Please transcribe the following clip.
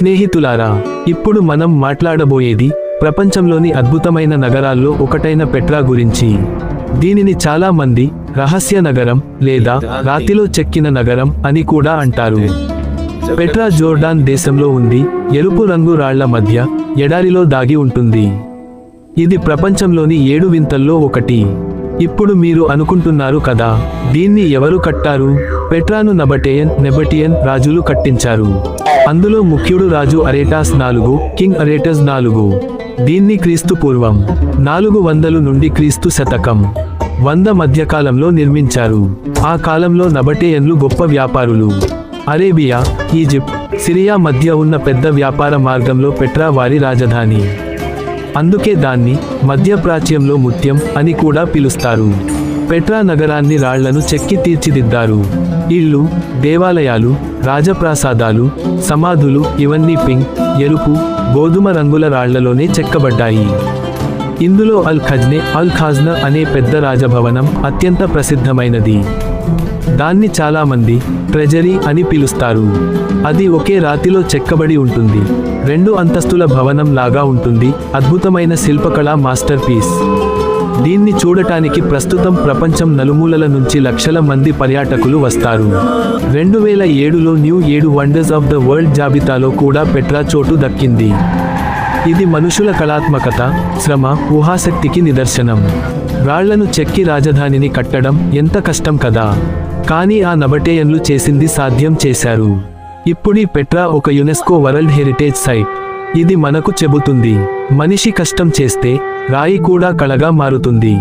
స్నేహితులారా, ఇప్పుడు మనం మాట్లాడబోయేది ప్రపంచంలోని అద్భుతమైన నగరాల్లో ఒకటైన పెట్రా గురించి. దీనిని చాలా మంది రహస్య నగరం లేదా రాతిలో చెక్కిన నగరం అని కూడా అంటారు. పెట్రా జోర్డాన్ దేశంలో ఉంది. ఎరుపు రంగు రాళ్ల మధ్య ఎడారిలో దాగి ఉంటుంది. ఇది ప్రపంచంలోని 7 వింతల్లో ఒకటి. ఇప్పుడు మీరు అనుకుంటున్నారు కదా, దీన్ని ఎవరు కట్టారు? పెట్రాను నెబటియన్ రాజులు కట్టించారు. అందులో ముఖ్యుడు రాజు అరేటాస్ 4, కింగ్ అరేటస్ 4. దీన్ని క్రీస్తు పూర్వం 400 నుండి క్రీస్తు శతకం 100 మధ్యకాలంలో నిర్మించారు. ఆ కాలంలో నబటేయన్లు గొప్ప వ్యాపారులు. అరేబియా, ఈజిప్ట్, సిరియా మధ్య ఉన్న పెద్ద వ్యాపార మార్గంలో పెట్రా వారి రాజధాని. అందుకే దాన్ని మధ్యప్రాచ్యంలో ముత్యం అని కూడా పిలుస్తారు. పెట్రా నగరాన్ని రాళ్లను చెక్కి తీర్చిదిద్దారు. ఇళ్ళు, దేవాలయాలు, రాజప్రాసాదాలు, సమాధులు ఇవన్నీ పింక్, ఎరుపు, గోధుమ రంగుల రాళ్లలోనే చెక్కబడ్డాయి. ఇందులో అల్ ఖాజ్నా అనే పెద్ద రాజభవనం అత్యంత ప్రసిద్ధమైనది. దాన్ని చాలామంది ట్రెజరీ అని పిలుస్తారు. అది ఒకే రాతిలో చెక్కబడి ఉంటుంది. 2 అంతస్తుల భవనం లాగా ఉంటుంది. అద్భుతమైన శిల్పకళా మాస్టర్ పీస్. దీన్ని చూడటానికి ప్రస్తుతం ప్రపంచం నలుమూలల నుంచి లక్షల మంది పర్యాటకులు వస్తారు. 2007లో new 7 wonders of the world జాబితాలో కూడా పెట్రా చోటు దక్కింది. ఇది మనుషుల కళాత్మకత, శ్రమ, ఊహాశక్తికి నిదర్శనం. రాళ్లను చెక్కి రాజధానిని కట్టడం ఎంత కష్టం కదా, కానీ ఆ నబటేయన్లు చేసింది సాధ్యం చేశారు. ఇప్పుడీ పెట్రా ఒక యునెస్కో వరల్డ్ హెరిటేజ్ సైట్. ఇది మనకు చెబుతుంది, మనిషి కష్టం చేస్తే రాయి కూడా కళగా మారుతుంది.